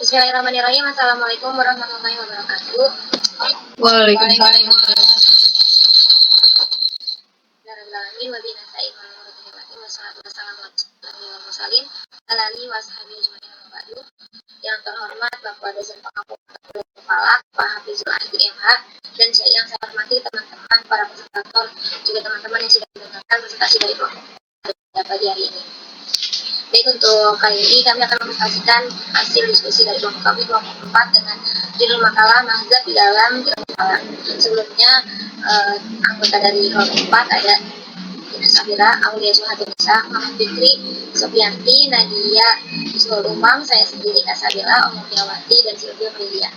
Bismillahirrahmanirrahim. Assalamualaikum warahmatullahi wabarakatuh. Waalaikumsalam. Yang terhormat Bapak Dosen Fakultas Kepala Pak Hafizul Adi MH, dan yang saya hormati teman-teman para presentator, juga teman-teman yang sudah mendengarkan presentasi dari pada pagi hari ini. Baik, untuk kali ini kami akan mempresentasikan hasil diskusi dari kelompok kami, kelompok 4, dengan judul makalah Mazhab di dalam ilmu falak. Sebelumnya, anggota dari kelompok 4 ada Ina Safira, Aulia Suhatunisa, Muhammad Fikri, Sofianti, Nadia, Isnul Umam, saya sendiri Kak Sabila, Om Mulyawati, dan Sylvia Prilia.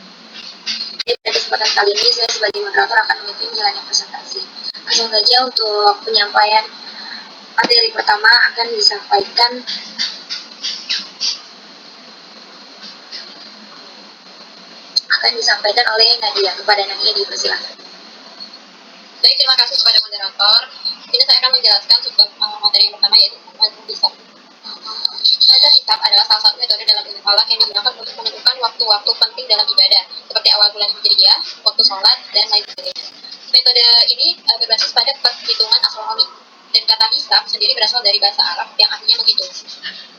Jadi pada kesempatan kali ini saya sebagai moderator akan memimpin jalannya presentasi. Langsung saja untuk penyampaian materi pertama akan disampaikan oleh Nadia. Kepada Nadia dipersilakan. Baik, terima kasih kepada moderator. Ini saya akan menjelaskan materi yang pertama, yaitu mazhab hisab. Mazhab hisab adalah salah satu metode dalam ilmu falak yang digunakan untuk menentukan waktu-waktu penting dalam ibadah, seperti awal bulan Hijriah, waktu sholat, dan lain sebagainya. Metode ini berbasis pada perhitungan astronomi, dan kata hisab sendiri berasal dari bahasa Arab yang artinya menghitung.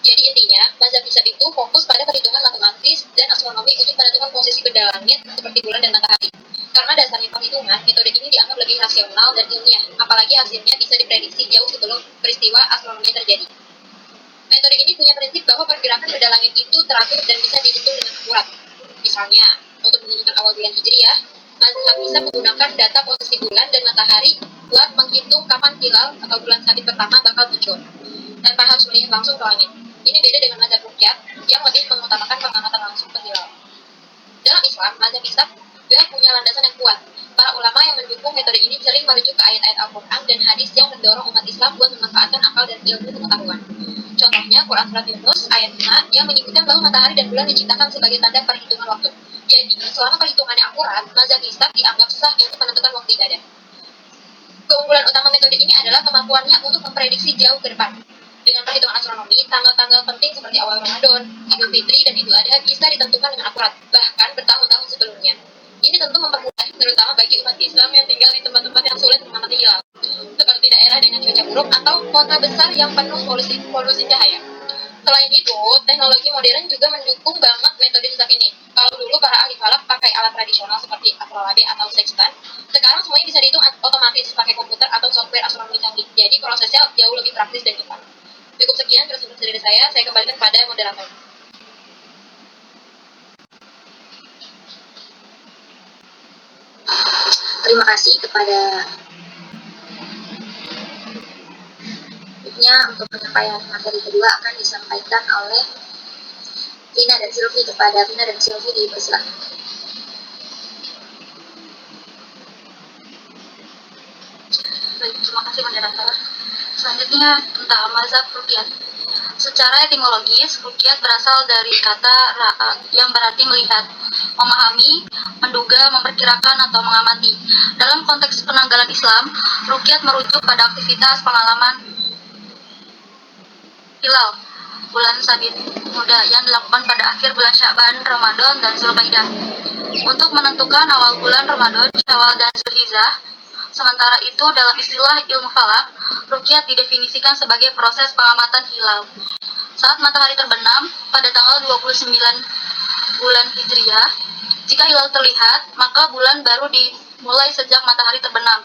Jadi intinya, mazhab hisab itu fokus pada perhitungan matematis dan astronomi untuk menentukan posisi benda langit seperti bulan dan matahari. Karena dasarnya perhitungan, metode ini dianggap lebih rasional dan ilmiah, apalagi hasilnya bisa diprediksi jauh sebelum peristiwa astronomi terjadi. Metode ini punya prinsip bahwa pergerakan benda langit itu teratur dan bisa dihitung dengan akurat. Misalnya, untuk menentukan awal bulan Hijriah, mazhab hisab menggunakan data posisi bulan dan matahari buat menghitung kapan hilal atau bulan sabit pertama bakal muncul, tanpa harus melihat langsung ke langit. Ini beda dengan mazhab ruqyah yang lebih mengutamakan pengamatan langsung ke hilal. Dalam Islam, mazhab hisab juga punya landasan yang kuat. Para ulama yang mendukung metode ini sering merujuk ke ayat-ayat Al-Quran dan hadis yang mendorong umat Islam buat memanfaatkan akal dan ilmu pengetahuan. Contohnya, Quran Surat Yunus ayat 5 yang menyebutkan bahwa matahari dan bulan diciptakan sebagai tanda perhitungan waktu. Jadi, selama perhitungannya akurat, mazhab hisab dianggap sah untuk menentukan waktu ibadah. Keunggulan utama metode ini adalah kemampuannya untuk memprediksi jauh ke depan. Dengan perhitungan astronomi, tanggal-tanggal penting seperti awal Ramadan, Idul Fitri, dan Idul Adha bisa ditentukan dengan akurat, bahkan bertahun-tahun sebelumnya. Ini tentu mempermudah, terutama bagi umat Islam yang tinggal di tempat-tempat yang sulit mengamati hilal, seperti daerah dengan cuaca buruk atau kota besar yang penuh polusi cahaya. Selain itu, teknologi modern juga mendukung banget metode hisab ini. Kalau dulu para ahli falak pakai alat tradisional seperti astrolabe atau sextant, sekarang semuanya bisa dihitung otomatis pakai komputer atau software astronomi canggih. Jadi prosesnya jauh lebih praktis dan cepat. Cukup sekian presentasi dari saya kembalikan pada moderator. Terima kasih kepada untuk penyampaian materi kedua akan disampaikan oleh Vina dan Sylvie. Kepada Vina dan Sylvie dipersilakan. Baik, terima kasih moderator. Selanjutnya tentang mazhab ruqyah. Secara etimologis, ruqyah berasal dari kata ra'a yang berarti melihat, memahami, menduga, memperkirakan, atau mengamati. Dalam konteks penanggalan Islam, ruqyah merujuk pada aktivitas pengalaman hilal bulan sabit muda yang dilakukan pada akhir bulan Sya'ban, Ramadan, dan Zulqa'dah untuk menentukan awal bulan Ramadan, Syawal, dan Zulhijjah. Sementara itu, dalam istilah ilmu falak, ruqyah didefinisikan sebagai proses pengamatan hilal saat matahari terbenam pada tanggal 29 bulan Hijriah. Jika hilal terlihat, maka bulan baru dimulai sejak matahari terbenam.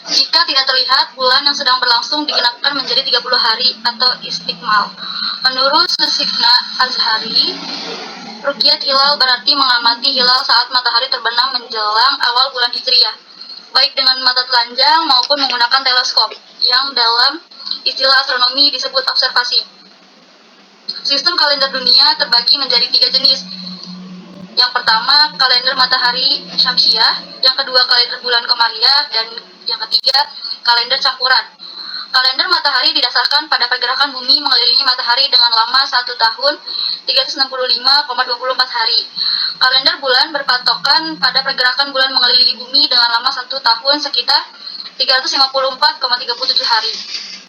Jika tidak terlihat, bulan yang sedang berlangsung digenapkan menjadi 30 hari atau istikmal. Menurut Susikna Azhari, ruqyah hilal berarti mengamati hilal saat matahari terbenam menjelang awal bulan Hijriah, baik dengan mata telanjang maupun menggunakan teleskop, yang dalam istilah astronomi disebut observasi. Sistem kalender dunia terbagi menjadi 3 jenis. Yang pertama, kalender matahari syamsiah, yang kedua kalender bulan qamariyah, dan yang ketiga, kalender campuran. Kalender matahari didasarkan pada pergerakan bumi mengelilingi matahari dengan lama 1 tahun 365,24 hari. Kalender bulan berpatokan pada pergerakan bulan mengelilingi bumi dengan lama 1 tahun sekitar 354,37 hari.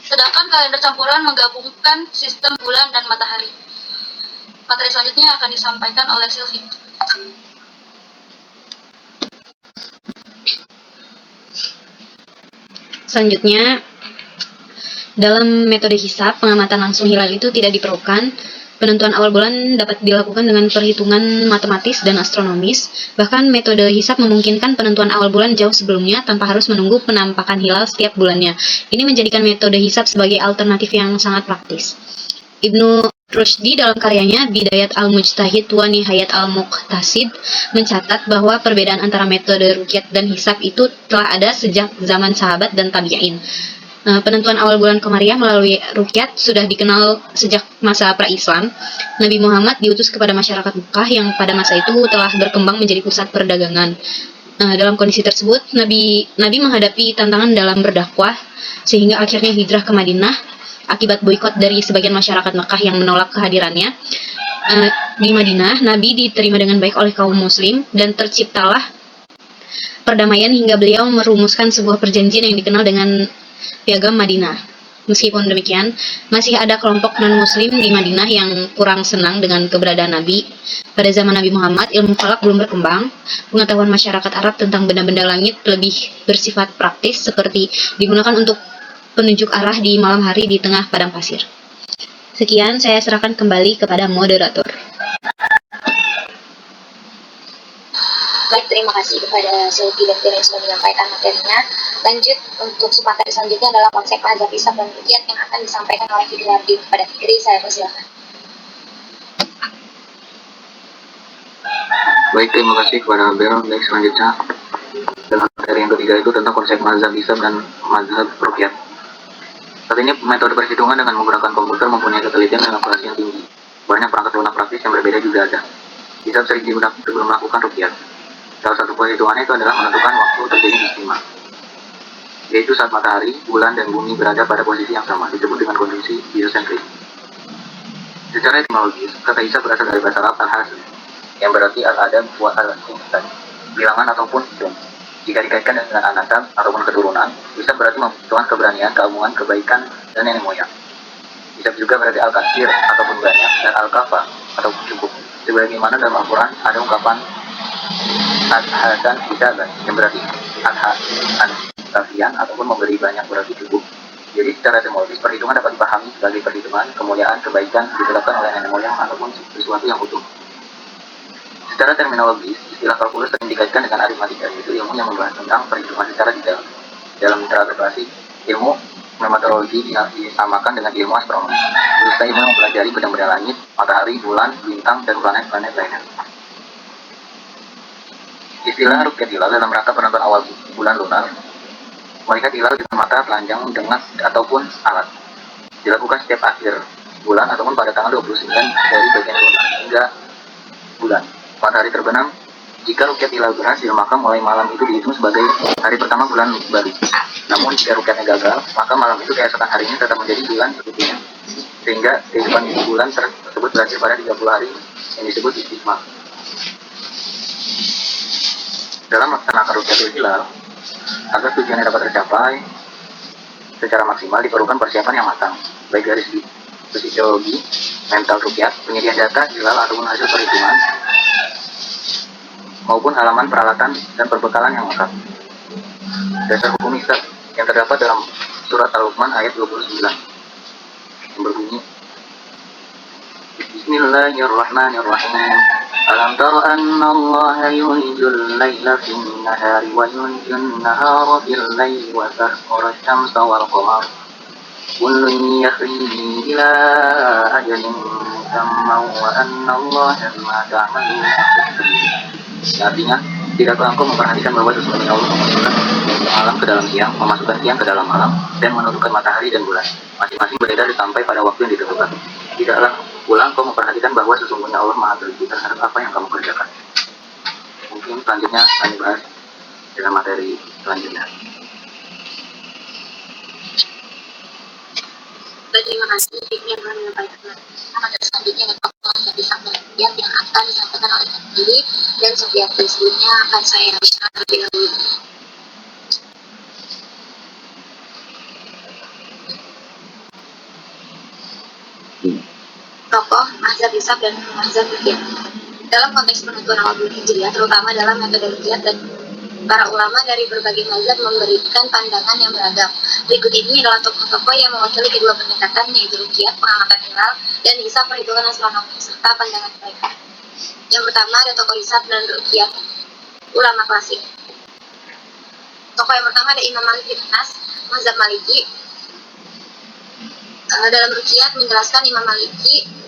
Sedangkan kalender campuran menggabungkan sistem bulan dan matahari. Materi selanjutnya akan disampaikan oleh Sylvie. Selanjutnya, dalam metode hisab, pengamatan langsung hilal itu tidak diperlukan. Penentuan awal bulan dapat dilakukan dengan perhitungan matematis dan astronomis. Bahkan metode hisab memungkinkan penentuan awal bulan jauh sebelumnya tanpa harus menunggu penampakan hilal setiap bulannya. Ini menjadikan metode hisab sebagai alternatif yang sangat praktis. Ibnu Rushdi dalam karyanya Bidayat al-Mujtahid wa Nihayat al-Muqtasid mencatat bahwa perbedaan antara metode ruqyat dan hisab itu telah ada sejak zaman sahabat dan tabi'in. Penentuan awal bulan Komariah melalui ruqyat sudah dikenal sejak masa pra-Islam. Nabi Muhammad diutus kepada masyarakat Mekah yang pada masa itu telah berkembang menjadi pusat perdagangan. Dalam kondisi tersebut, Nabi menghadapi tantangan dalam berdakwah, sehingga akhirnya hijrah ke Madinah akibat boikot dari sebagian masyarakat Mekah yang menolak kehadirannya. Di Madinah, Nabi diterima dengan baik oleh kaum muslim dan terciptalah perdamaian hingga beliau merumuskan sebuah perjanjian yang dikenal dengan Piagam Madinah. Meskipun demikian, masih ada kelompok non-muslim di Madinah yang kurang senang dengan keberadaan Nabi. Pada zaman Nabi Muhammad, ilmu falak belum berkembang. Pengetahuan masyarakat Arab tentang benda-benda langit lebih bersifat praktis, seperti digunakan untuk penunjuk arah di malam hari di tengah padang pasir. Sekian, saya serahkan kembali kepada moderator. Baik, terima kasih kepada Sylvie dan Fira yang sudah menyampaikan materinya. Lanjut untuk materi selanjutnya adalah konsep mazhab hisab dan ruqyat yang akan disampaikan oleh Fikri. Kepada Fikri, saya persilakan. Baik, terima kasih kepada Bel. Baik, selanjutnya dalam materi yang ketiga itu tentang konsep mazhab hisab dan mazhab ruqyat. Saat ini metode perhitungan dengan menggunakan komputer mempunyai ketelitian dan akurasi yang tinggi. Banyak perangkat lunak praktis yang berbeda juga ada. Hisab sering digunakan sebelum melakukan ruqyat. Salah satu perhitungannya itu adalah menentukan waktu terjadi istimewa, yaitu saat matahari, bulan, dan bumi berada pada posisi yang sama, disebut dengan kondisi heliosentris. Secara etimologis, kata hisab berasal dari bahasa Arab al-hasb, yang berarti al-adab wa al-insan, bilangan ataupun hitung. Jika dikaitkan dengan an-nasab ataupun keturunan, hisab berarti membutuhkan keberanian, keagungan, kebaikan, dan nenek moyang. Hisab juga berarti al-kasir ataupun banyak, dan al-kafa ataupun cukup. Sebagaimana dalam Al-Quran ada ungkapan Al-Hasan hisaban yang berarti Al-Kafian ataupun memberi banyak berarti cukup. Jadi secara etimologis perhitungan dapat dipahami sebagai perhitungan, kemuliaan, kebaikan ditetapkan oleh nenek moyang ataupun sesuatu yang utuh. Secara terminologis, istilah kalkulus sering dikaitkan dengan aritmatika, yaitu ilmu yang membahas tentang perhitungan secara detail. Dalam cara berbasis, ilmu meteorologi disamakan dengan ilmu astronomi. Berusaha ilmu yang mempelajari benda-benda langit, matahari, bulan, bintang, dan planet-planet lainnya. Istilah ruqyat hilal dalam rangka penentuan awal bulan lunar, melihat hilal dengan mata telanjang, dengas, ataupun alat. Dilakukan setiap akhir bulan ataupun pada tanggal 29 dari bagian lunar hingga bulan. Matahari terbenam. Jika ruqyat hilal berhasil, maka mulai malam itu dihitung sebagai hari pertama bulan baru. Namun jika ruqyatnya gagal, maka malam itu keesokan harinya tetap menjadi bulan berikutnya. Sehingga kehidupan bulan tersebut berakhir pada 30 hari yang disebut istikmal. Dalam melaksanakan ruqyatul hilal, agar tujuannya dapat tercapai secara maksimal diperlukan persiapan yang matang, baik dari segi fisiologi, mental ruqyat, penyediaan data hilal ataupun hasil perhitungan, maupun halaman peralatan dan perbekalan yang lengkap. Dasar hukum hisab yang terdapat dalam surat Al-Luqman ayat 29 yang berbunyi, Bismillahirrahmanirrahim. Alam tara anna Allah yulijul layla fin nahari wa yulijul nahara fil layli wa sakhkhara asy-syamsa wal qamara kullun yajri ila ajalin musamma wa anna Allaha bima ta'maluna basir. Artinya, tidakkah engkau memperhatikan bahwa sesungguhnya Allah memasukkan malam ke dalam siang, memasukkan siang ke dalam malam, dan menundukkan matahari dan bulan, masing-masing beredar sampai pada waktu yang ditentukan. Tidaklah pula engkau memperhatikan bahwa sesungguhnya Allah Maha Teliti terhadap apa yang kamu kerjakan. Mungkin selanjutnya kami bahas dalam materi selanjutnya. Terima kasih Fikri yang telah menyampaikan materi selanjutnya dan fakta hisab dan ruqyat yang akan disampaikan oleh Fikri dan Sofiati. Sebelumnya akan saya bacakan terlebih dahulu. Tokoh mazhab mazhab hisab dan mazhab ruqyah. Dalam konteks penentuan awal bulan Hijriah, terutama dalam metode ruqyah, dan para ulama dari berbagai mazhab memberikan pandangan yang beragam. Berikut ini adalah tokoh-tokoh yang mewakili kedua pendekatan, yaitu ruqyah, pengamatan hilal, dan hisab, perhitungan astronomi, serta pandangan mereka. Yang pertama ada tokoh hisab dan ruqyah, ulama klasik. Tokoh yang pertama ada Imam Malik bin Anas, mazhab Maliki. Dalam ruqyah menjelaskan Imam Maliki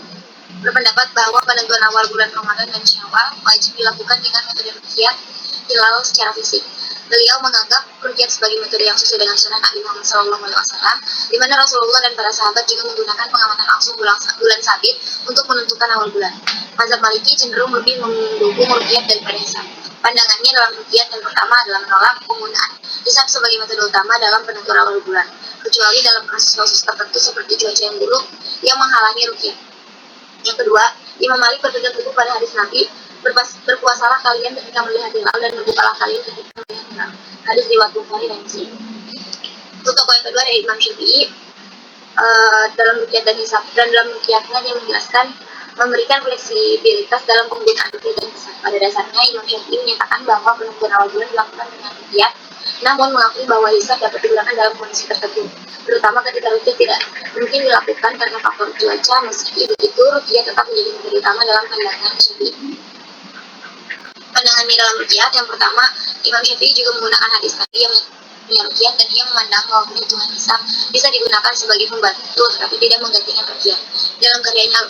berpendapat bahwa penentuan awal bulan Ramadan dan Syawal wajib dilakukan dengan metode ruqyah hilal secara fisik. Beliau menganggap ruqyah sebagai metode yang sesuai dengan sunnah Nabi Muhammad SAW, di mana Rasulullah dan para sahabat juga menggunakan pengamatan langsung bulan sabit untuk menentukan awal bulan. Mazhab Maliki cenderung lebih mendukung ruqyah daripada hisab. Pandangannya dalam ruqyah yang pertama adalah menolak penggunaan hisab sebagai metode utama dalam penentuan awal bulan, kecuali dalam kasus-kasus tertentu seperti cuaca yang buruk yang menghalangi ruqyah. Yang kedua, Imam Malik berpegang teguh pada hadis Nabi, berpuasalah kalian ketika melihat hilal dan berbukalah kalian ketika melihat hilal. Hadis riwayat Bukhari dan Muslim. Untuk tokoh yang kedua ada Imam Syafi'i, dalam ruqyah dan hisab, dan dalam ruqyahnya dia menjelaskan memberikan fleksibilitas dalam penggunaan ruqyah dan hisab. Pada dasarnya Imam Syafi'i menyatakan bahwa penentuan awal bulan dilakukan dengan ruqyah, namun mengakui bahwa hisab dapat digunakan dalam kondisi tertentu, terutama ketika ruqyah tidak mungkin dilakukan karena faktor cuaca. Meski begitu, ruqyah tetap menjadi metode utama dalam pandangan Syafi'i. Pandangannya dalam ruqyah yang pertama, Imam Syafi'i juga menggunakan hadis Nabi yang ruqyah, dan ia memandang bahwa perhitungan hisab bisa digunakan sebagai pembantu tetapi tidak menggantikan ruqyah. Dalam karyanya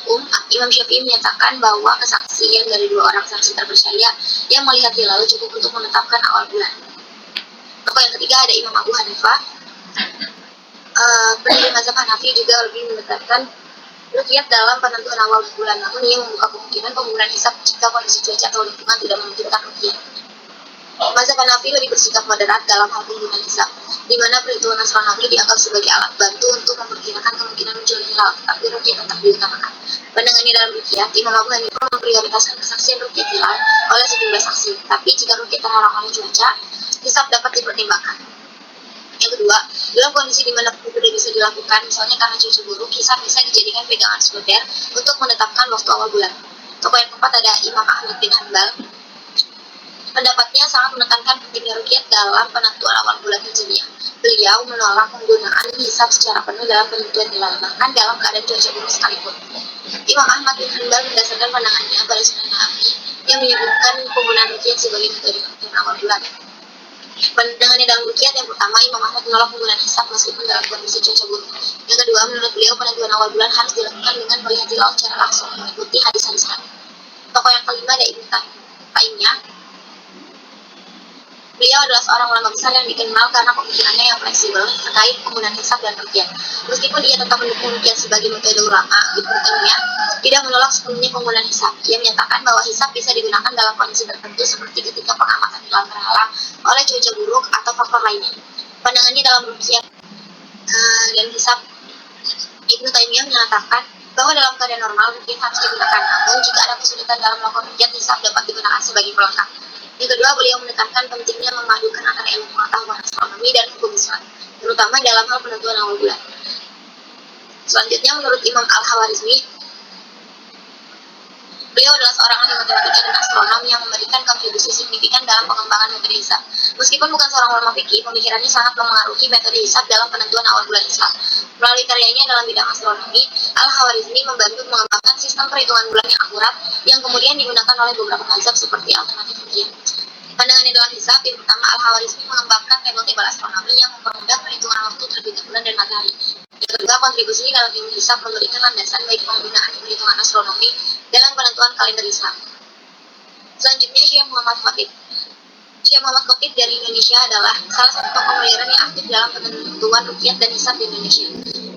Imam Syafi'i menyatakan bahwa kesaksian dari dua orang saksi terpercaya yang melihat hilal cukup untuk menetapkan awal bulan. Tokoh yang ketiga ada Imam Abu Hanifah. Pendiri mazhab Hanafi juga lebih mendekatkan ruqyah dalam penentuan awal bulan, namun ia membuka kemungkinan penggunaan hisab jika kondisi cuaca atau lingkungan tidak memungkinkan ruqyah. Mazhab Hanafi lebih bersikap moderat dalam hal penggunaan hisab, di mana perhitungan astronomi dianggap sebagai alat bantu untuk memperkirakan kemungkinan munculnya hilal, tapi ruqyah tetap diutamakan. Pandangannya dalam ruqyah, Imam Abu Hanifah memprioritaskan kesaksian ruqyah hilal oleh sejumlah saksi, tapi jika ruqyah terhalang oleh cuaca, hisab dapat dipertimbangkan. Yang kedua, dalam kondisi di mana itu tidak bisa dilakukan, misalnya karena cuaca buruk, hisab bisa dijadikan pegangan sekunder untuk menetapkan waktu awal bulan. Tokoh yang keempat ada Imam Ahmad bin Hanbal. Pendapatnya sangat menekankan pentingnya ruqyah dalam penentuan awal bulan Hijriah. Beliau menolak penggunaan hisab secara penuh dalam penentuan hilal, bahkan dalam keadaan cuaca buruk sekalipun. Imam Ahmad bin Hanbal mendasarkan pandangannya pada sunnah Nabi yang menyebutkan penggunaan ruqyah sebagai metode penentuan awal bulan. Pandangannya dalam ruqyah yang pertama, Imam Ahmad menolak penggunaan hisab meskipun dalam kondisi cuaca buruk. Yang kedua, menurut beliau penentuan awal bulan harus dilakukan dengan melihat hilal secara langsung, mengikuti hadis-hadis Nabi. Tokoh yang kelima ada Ibnu Taimiyah. Beliau adalah seorang ulama besar yang dikenal karena pemikirannya yang fleksibel terkait penggunaan hisab dan ruqyah. Meskipun ia tetap mendukung ruqyah sebagai metode ulama, Ibnu Taimiyah tidak menolak sepenuhnya penggunaan hisab. Ia menyatakan bahwa hisab bisa digunakan dalam kondisi tertentu seperti ketika pengamatan hilal terhalang oleh cuaca buruk atau faktor lainnya. Pandangannya dalam ruqyah dan hisab, Ibnu Taimiyah menyatakan bahwa dalam keadaan normal ruqyah harus digunakan, namun jika ada kesulitan dalam melakukan ruqyah, hisab dapat digunakan sebagai pelengkap. Yang kedua, beliau menekankan pentingnya memadukan antara ilmu pengetahuan astronomi dan hukum Islam, terutama dalam hal penentuan awal bulan. Selanjutnya, menurut Imam Al-Khawarizmi, beliau adalah seorang ahli matematika dan astronom yang memberikan kontribusi signifikan dalam pengembangan metode hisab. Meskipun bukan seorang ulama fikih, pemikirannya sangat memengaruhi metode hisab dalam penentuan awal bulan Islam. Melalui karyanya dalam bidang astronomi, Al-Khawarizmi membantu mengembangkan sistem perhitungan bulan yang akurat yang kemudian digunakan oleh beberapa mazhab seperti alternatif ruqyah. Pandangannya dalam hisab, yang pertama, Al-Khawarizmi mengembangkan tabel-tabel astronomi yang mempermudah perhitungan waktu terbitnya bulan dan matahari. Yang kedua, kontribusinya dalam ilmu hisab memberikan landasan bagi penggunaan perhitungan astronomi dalam penentuan kalender Islam. Selanjutnya, Syekh Muhammad Khatib. Syekh Muhammad Khatib dari Indonesia adalah salah satu tokoh modern yang aktif dalam penentuan ruqyah dan hisab di Indonesia.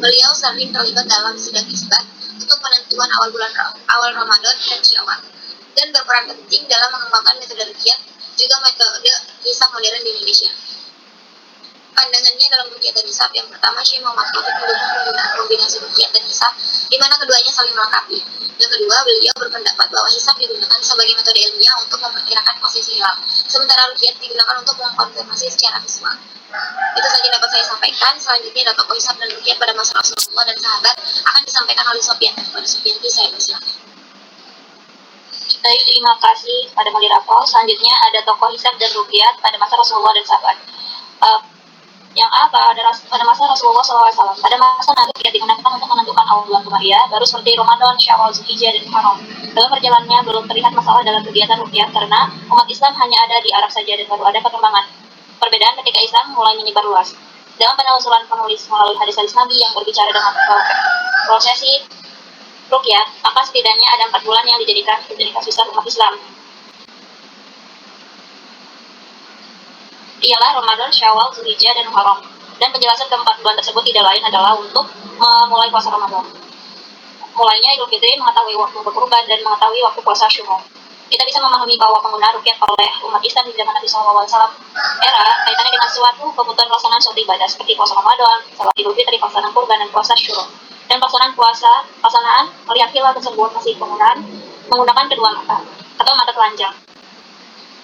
Beliau sering terlibat dalam sidang isbat untuk penentuan awal Ramadan dan Syawal, dan berperan penting dalam mengembangkan metode ruqyah juga metode hisab modern di Indonesia. Pandangannya dalam ruqyah dan hisab, yang pertama, Syekh Muhammad Khatib mendukung penggunaan kombinasi ruqyah dan hisab di mana keduanya saling melengkapi. Yang kedua, beliau berpendapat bahwa hisab digunakan sebagai metode ilmiah untuk memperkirakan posisi hilal, sementara ruqyah digunakan untuk mengkonfirmasi secara visual. Itu saja dapat saya sampaikan. Selanjutnya ada tokoh hisab dan ruqyah pada masa Rasulullah dan sahabat akan disampaikan oleh Sofyan. Kepada Sofyan, saya persilakan. Baik, terima kasih kepada moderator. Selanjutnya ada tokoh hisab dan ruqyah pada masa Rasulullah dan sahabat. Yang A, pada masa Rasulullah SAW. Pada masa Nabi ruqyah digunakan untuk menentukan awal bulan Qamariah, baru seperti Ramadan, Syawal, Zulhijjah, dan Muharram. Dalam perjalanannya belum terlihat masalah dalam kegiatan ruqyah karena umat Islam hanya ada di Arab saja dan baru ada perkembangan perbedaan ketika Islam mulai menyebar luas. Dalam penelusuran penulis melalui hadis-hadis Nabi yang berbicara dengan prosesi ruqyah, maka setidaknya ada 4 bulan yang dijadikan rutinitas besar umat Islam. Ialah Ramadan, Syawal, Zulhijjah, dan Muharram. Dan penjelasan keempat bulan tersebut tidak lain adalah untuk memulai puasa Ramadan. Mulainya Idul Fitri, mengetahui waktu berkurban, dan mengetahui waktu puasa Syawal. Kita bisa memahami bahwa penggunaan ruqyah oleh umat Islam di zaman Nabi SAW era kaitannya dengan suatu kebutuhan pelaksanaan suatu ibadah seperti puasa Ramadan, salat Idul Fitri, pelaksanaan kurban, dan puasa Syuro. Dan pelaksanaan melihat hilal tersebut masih menggunakan kedua mata atau mata telanjang.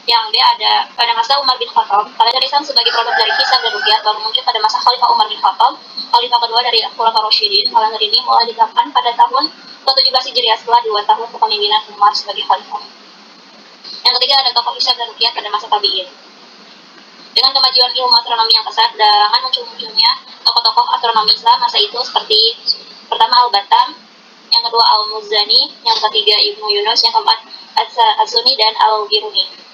Yang B ada pada masa Umar bin Khattab, kalender Islam sebagai produk dari hisab dan ruqyah baru muncul pada masa Khalifah Umar bin Khattab, Khalifah kedua dari Khulafaur Rasyidin. Kalender ini mulai diterapkan pada tahun ke-17 Hijriah setelah 2 tahun kepemimpinan Umar sebagai Khalifah. Yang ketiga ada tokoh hisab dan ruqyah pada masa tabi'in. Dengan kemajuan ilmu astronomi yang pesat dan munculnya tokoh-tokoh astronomi Islam masa itu seperti pertama Al-Battam, yang kedua Al-Muzani, yang ketiga Ibnu Yunus, yang keempat As-Sunni dan Al-Biruni.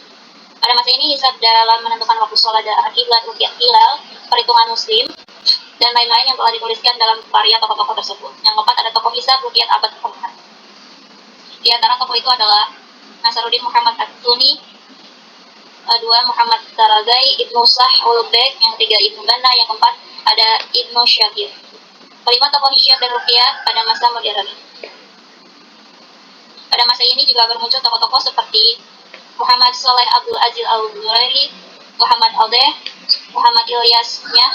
Pada masa ini hisab dalam menentukan waktu sholat dan kiblat, ruqyah hilal, perhitungan muslim, dan lain-lain yang telah dituliskan dalam karya tokoh-tokoh tersebut. Yang keempat ada tokoh hisab ruqyah abad ke-4. Di antara tokoh itu adalah Nasaruddin Muhammad At-Tuni, dua Muhammad Taragai, Ibnu Sah-Ulbek, yang ketiga Ibnu Banna, yang keempat ada Ibnu Syakir. Kelima tokoh hisab dan ruqyah pada masa modern. Pada masa ini juga bermuncul tokoh-tokoh seperti Muhammad Saleh Abdul Aziz Al-Zurairi, Muhammad Aldeh, Muhammad Ilyasnya.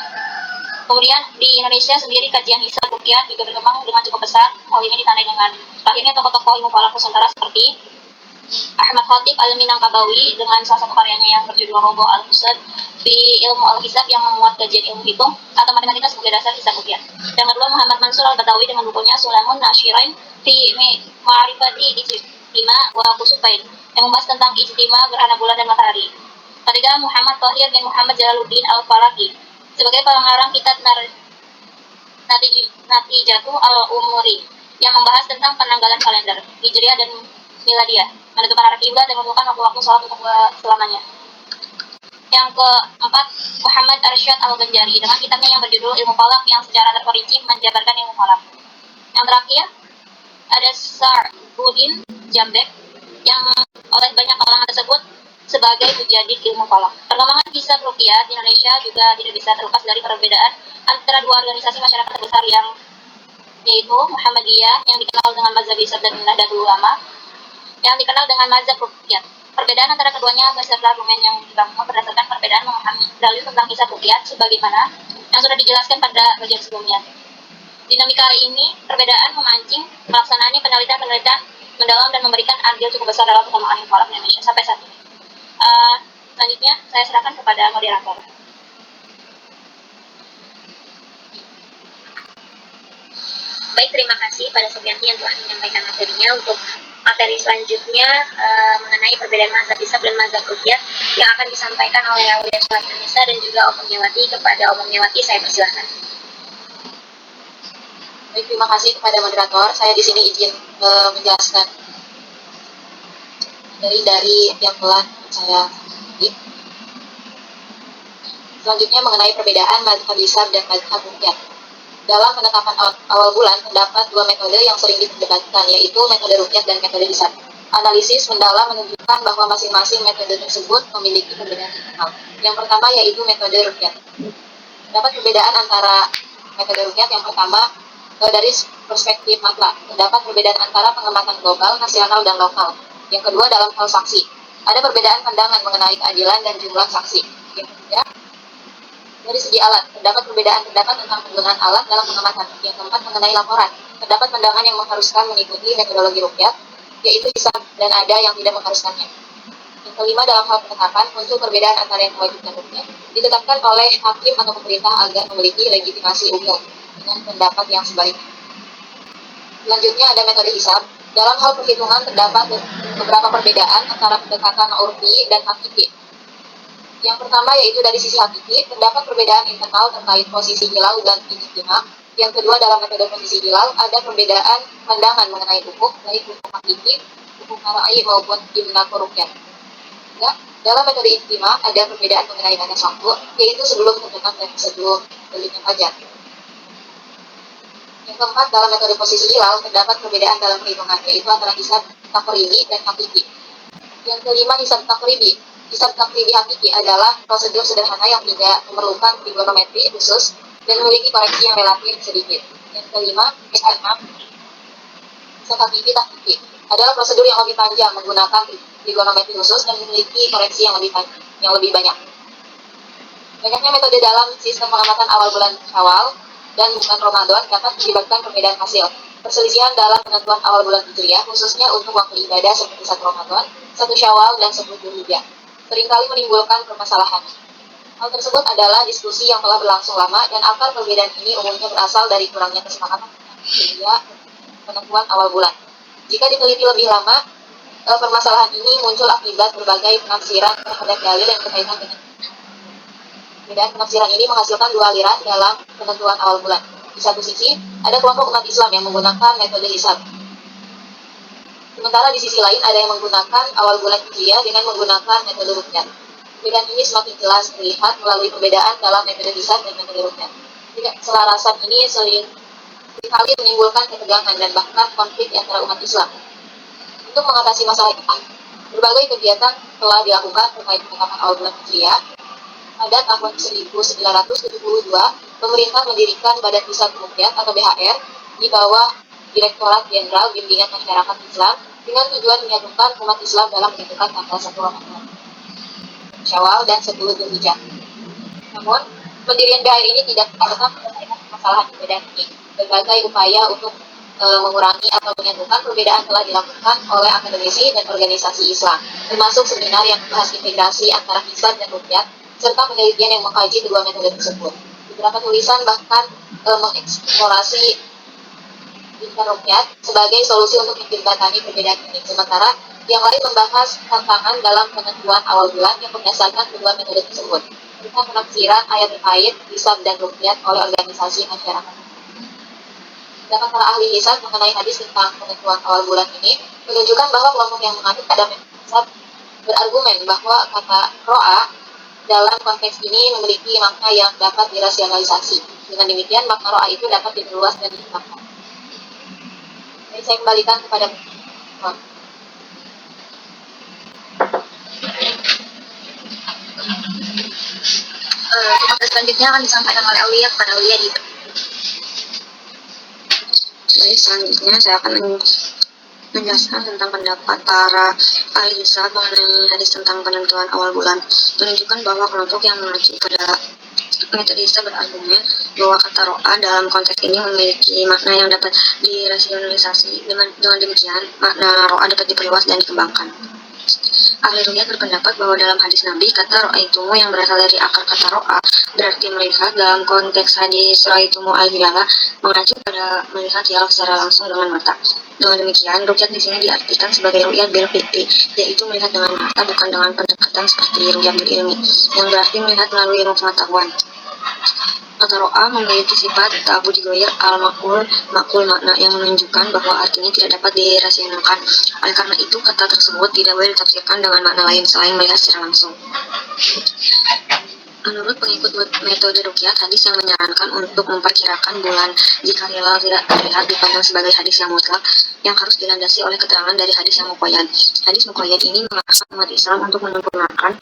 Kemudian di Indonesia sendiri kajian hisab ruqyah juga berkembang dengan cukup besar. Hal ini ditandai dengan lahirnya tokoh-tokoh ilmu falak Nusantara seperti Ahmad Khatib Al-Minangkabawi dengan salah satu karyanya yang berjudul Robo Al-Musad di ilmu al-hisab yang memuat kajian ilmu hitung atau matematika sebagai dasar hisab ruqyah. Yang kedua Muhammad Mansur Al-Batawi dengan bukunya Sulamun Nasyirain fi Ma'rifati Ijtima wa Kusufain yang membahas tentang ijtima, gerhana bulan dan matahari. Ketiga Muhammad Thahir bin Muhammad Jalaluddin Al-Falaki sebagai pengarang kitab Natijatu Al-Umuri yang membahas tentang penanggalan kalender Hijriah dan Miladiyah, menentukan arah kiblat dan menentukan waktu-waktu sholat untuk selamanya. Yang keempat Muhammad Arsyad Al-Banjari dengan kitabnya yang berjudul Ilmu Falak yang secara terperinci menjabarkan ilmu falak. Yang terakhir ada Sa'buddin Jambek yang oleh banyak kalangan tersebut sebagai mujadid ilmu falak. Perkembangan hisab ruqyah di Indonesia juga tidak bisa terlepas dari perbedaan antara dua organisasi masyarakat terbesar yaitu Muhammadiyah yang dikenal dengan mazhab hisab dan Nahdlatul Ulama yang dikenal dengan mazhab ruqyah. Perbedaan antara keduanya beserta argumen yang dibangun berdasarkan perbedaan memahami dalil tentang hisab ruqyah sebagaimana yang sudah dijelaskan pada bagian sebelumnya. Dinamika ini perbedaan memancing pelaksanaannya penelitian mendalam dan memberikan andil cukup besar dalam perkembangan ilmu falak di Indonesia sampai saat ini. Selanjutnya saya serahkan kepada moderator. Baik, terima kasih pada Sofianti yang telah menyampaikan materinya. Untuk materi selanjutnya mengenai perbedaan mazhab hisab dan mazhab ruqyah yang akan disampaikan oleh Aulia Sholat Indonesia dan juga Om Nyawati. Kepada Om Nyawati saya persilahkan. Baik, terima kasih kepada moderator. Saya di sini izin menjelaskan dari yang telah saya sampaikan. Selanjutnya mengenai perbedaan mazhab hisab dan mazhab ruqyah. Dalam penetapan awal bulan terdapat dua metode yang sering diperdebatkan, yaitu metode ruqyah dan metode hisab. Analisis mendalam menunjukkan bahwa masing-masing metode tersebut memiliki perbedaan internal. Yang pertama yaitu metode ruqyah. Terdapat perbedaan antara metode ruqyah yang pertama dari perspektif makna. Terdapat perbedaan antara pengamatan global, nasional, dan lokal. Yang kedua dalam hal saksi. Ada perbedaan pandangan mengenai keadilan dan jumlah saksi. Yang ketiga, dari segi alat, terdapat perbedaan pendapat tentang penggunaan alat dalam pengamatan. Yang keempat mengenai laporan. Terdapat pandangan yang mengharuskan mengikuti metodologi ruqyah, yaitu hisab, dan ada yang tidak mengharuskannya. Yang kelima dalam hal penetapan, muncul perbedaan antara yang wajib dan ruqyah. Ditetapkan oleh hakim atau pemerintah agar memiliki legitimasi umum dengan pendapat yang sebaliknya. Selanjutnya ada metode hisab. Dalam hal perhitungan terdapat beberapa perbedaan antara pendekatan urfi dan hakiki. Yang pertama yaitu dari sisi hakiki, terdapat perbedaan internal terkait posisi hilal dan ijtima. Yang kedua, dalam metode posisi hilal ada perbedaan pandangan mengenai ufuk, baik ufuk hakiki, ufuk marai maupun ibnatu rukyat. Ya, dalam metode ijtima ada perbedaan mengenai batas waktu, yaitu sebelum terbenam dan sebelum terbitnya fajar. Yang keempat, dalam metode posisi hilal terdapat perbedaan dalam perhitungan, yaitu antara hisab takribi dan hakiki. Yang kelima, hisab takribi. Hisab takribi hakiki adalah prosedur sederhana yang tidak memerlukan trigonometri khusus dan memiliki koreksi yang relatif sedikit. Yang keenam, hisab hakiki tahqiqi adalah prosedur yang lebih panjang menggunakan trigonometri khusus dan memiliki koreksi yang lebih banyak. Banyaknya metode dalam sistem pengamatan awal bulan Syawal dan bulan Ramadan dapat menyebabkan perbedaan hasil. Perselisihan dalam penentuan awal bulan Hijriah, khususnya untuk waktu ibadah seperti 1 Ramadan, 1 Syawal, dan 10 Dzulhijjah, seringkali menimbulkan permasalahan. Hal tersebut adalah diskusi yang telah berlangsung lama dan akar perbedaan ini umumnya berasal dari kurangnya kesepakatan tentang penentuan awal bulan. Jika diteliti lebih lama, permasalahan ini muncul akibat berbagai penafsiran terhadap dalil yang berkaitan dengan perbedaan penafsiran ini menghasilkan dua aliran dalam penentuan awal bulan. Di satu sisi, ada kelompok umat Islam yang menggunakan metode hisab. Sementara di sisi lain ada yang menggunakan awal bulan Hijriah dengan menggunakan metode rukyat. Perbedaan ini semakin jelas terlihat melalui perbedaan dalam metode hisab dan metode rukyat. Keselarasan ini seringkali menimbulkan ketegangan dan bahkan konflik antara umat Islam. Untuk mengatasi masalah ini, berbagai kegiatan telah dilakukan terkait penetapan awal bulan Hijriah. Pada tahun 1972, pemerintah mendirikan Badan Hisab Rukyat atau BHR di bawah Direktorat Jenderal Bimbingan Masyarakat Islam dengan tujuan menyatukan umat Islam dalam menentukan tanggal 1 Ramadan, Syawal, dan 10 Dzulhijjah. Namun, pendirian BHR ini tidak pernah menyelesaikan permasalahan perbedaan ini. Berbagai upaya untuk mengurangi atau menyatukan perbedaan telah dilakukan oleh akademisi dan organisasi Islam, termasuk seminar yang membahas integrasi antara hisab dan rukyat, serta penelitian yang mengkaji kedua metode tersebut. Beberapa tulisan bahkan mengeksplorasi rukyat sebagai solusi untuk menjembatani perbedaan ini. Sementara yang lain membahas tantangan dalam penentuan awal bulan yang berdasarkan kedua metode tersebut, serta penafsiran ayat terkait hisab dan rukyat oleh organisasi masyarakat. Pendapat para ahli hisab mengenai hadis tentang penentuan awal bulan ini menunjukkan bahwa kelompok yang menganut pada metode hisab berargumen bahwa kata ro'a dalam konteks ini memiliki makna yang dapat dirasionalisasi. Dengan demikian, makna ro'a itu dapat diperluas dan dikembangkan. Jadi saya kembalikan kepada selanjutnya akan disampaikan oleh Aulia kepada Aulia di. Baik, selanjutnya saya akan menjelaskan tentang pendapat para ahli hisab mengenai hadis tentang penentuan awal bulan. Menunjukkan bahwa kelompok yang mengacu pada metode hisab berargumen bahwa kata ro'a dalam konteks ini memiliki makna yang dapat dirasionalisasi. Dengan demikian, makna ro'a dapat diperluas dan dikembangkan. Ahli rukyat berpendapat bahwa dalam hadis Nabi, kata ro'aitumu yang berasal dari akar kata ro'a berarti melihat. Dalam konteks hadis ro'aitumu al-hilala mengacu pada melihat hilal secara langsung dengan mata. Dengan demikian, rukyat di sini diartikan sebagai rukyat bil fiqhi, yaitu melihat dengan mata bukan dengan pendekatan seperti rukyat bil ilmi, yang berarti melihat melalui ilmu pengetahuan. Kata ro'a memiliki sifat ta'budi goyir al-makul makna yang menunjukkan bahwa artinya tidak dapat dirasionalkan. Oleh karena itu, kata tersebut tidak boleh ditafsirkan dengan makna lain selain melihat secara langsung. Menurut pengikut metode rukyat, hadis yang menyarankan untuk memperkirakan bulan jika hilal tidak terlihat dipandang sebagai hadis yang mutlak yang harus dilandasi oleh keterangan dari hadis yang muqayyad. Hadis muqayyad ini memaksa umat Islam untuk menyempurnakan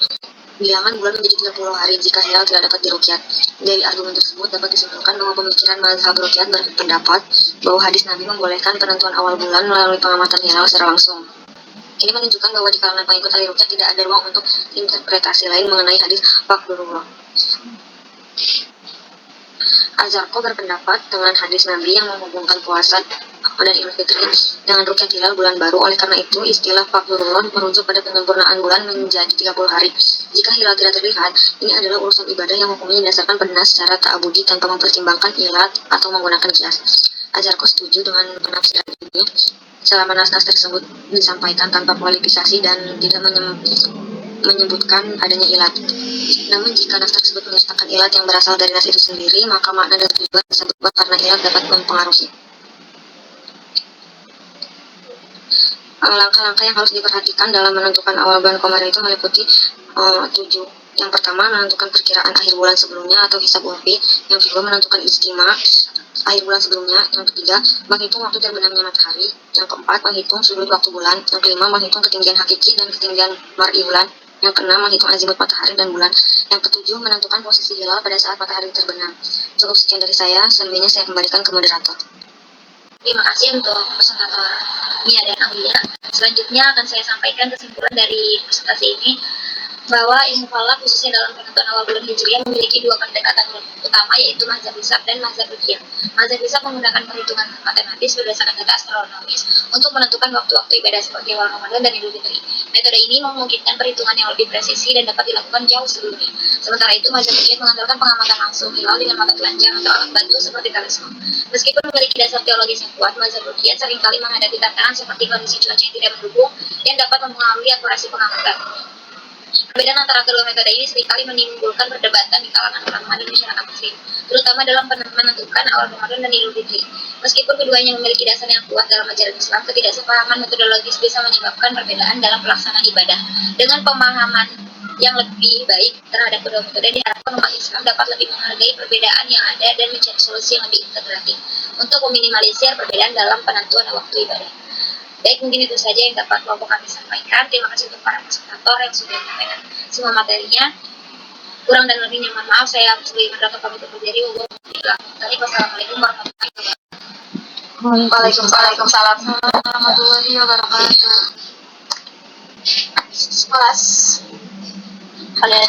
bilangan bulan menjadi 30 hari jika hilal tidak dapat dirukyat. Dari argumen tersebut dapat disimpulkan bahwa pemikiran mazhab rukyat berpendapat bahwa hadis Nabi membolehkan penentuan awal bulan melalui pengamatan hilal secara langsung. Ini menunjukkan bahwa di kalangan pengikut ahli rukyat tidak ada ruang untuk interpretasi lain mengenai hadis faqdurullah. Az-Zarqi berpendapat dengan hadis Nabi yang menghubungkan puasa dan Idul Fitri dengan rukyat hilal bulan baru. Oleh karena itu, istilah faqdurullah merujuk pada penyempurnaan bulan menjadi 30 hari. Jika hilal tidak terlihat, ini adalah urusan ibadah yang hukumnya didasarkan benar secara ta'abudi tanpa mempertimbangkan ilat atau menggunakan kias. Ajarku setuju dengan penafsiran ini selama nas-nas tersebut disampaikan tanpa kualifikasi dan tidak menyebutkan adanya ilat. Namun jika nas tersebut menyertakan ilat yang berasal dari nas itu sendiri, maka makna dan tujuan bisa berubah karena ilat dapat mempengaruhi. Langkah-langkah yang harus diperhatikan dalam menentukan awal bulan Qamar itu meliputi 7. Yang pertama, menentukan perkiraan akhir bulan sebelumnya atau hisab urfi. Yang kedua, menentukan istimewa akhir bulan sebelumnya. Yang ketiga, menghitung waktu terbenamnya matahari. Yang keempat, menghitung sudut waktu bulan. Yang kelima, menghitung ketinggian hakiki dan ketinggian mar'i bulan. Yang keenam, menghitung azimut matahari dan bulan. Yang ketujuh, menentukan posisi hilal pada saat matahari terbenam. Cukup sekian dari saya, selebihnya saya kembalikan ke moderator. Terima kasih untuk presentator Mia dan Aulia. Selanjutnya akan saya sampaikan kesimpulan dari presentasi ini bahwa ilmu falak khususnya dalam penentuan awal bulan Hijriah memiliki dua pendekatan utama, yaitu mazhab hisab dan mazhab ruqyah. Mazhab hisab menggunakan perhitungan matematis berdasarkan data astronomis untuk menentukan waktu-waktu ibadah seperti awal Ramadan dan Idul Fitri. Metode ini memungkinkan perhitungan yang lebih presisi dan dapat dilakukan jauh sebelumnya. Sementara itu, mazhab ruqyah mengandalkan pengamatan langsung hilal dengan mata telanjang atau alat bantu seperti teleskop. Meskipun memiliki dasar teologis yang kuat, mazhab ruqyah seringkali menghadapi tantangan seperti kondisi cuaca yang tidak mendukung yang dapat mempengaruhi akurasi pengamatan. Perbedaan antara kedua metode ini seringkali menimbulkan perdebatan di kalangan ulama dan masyarakat muslim, terutama dalam menentukan awal Ramadan dan Idul Fitri. Meskipun keduanya memiliki dasar yang kuat dalam ajaran Islam, ketidaksepahaman metodologis bisa menyebabkan perbedaan dalam pelaksanaan ibadah. Dengan pemahaman yang lebih baik terhadap kedua metode, diharapkan umat Islam dapat lebih menghargai perbedaan yang ada dan mencari solusi yang lebih integratif untuk meminimalisir perbedaan dalam penentuan waktu ibadah. Baik, mungkin itu saja yang dapat kelompok kami sampaikan. Terima kasih untuk para presentator yang sudah menyampaikan semua materinya. Kurang dan lebihnya mohon maaf. Saya sebagai moderator kami undur diri. Wassalamualaikum warahmatullahi wabarakatuh. Waalaikumsalam warahmatullahi wabarakatuh. Kelas kalian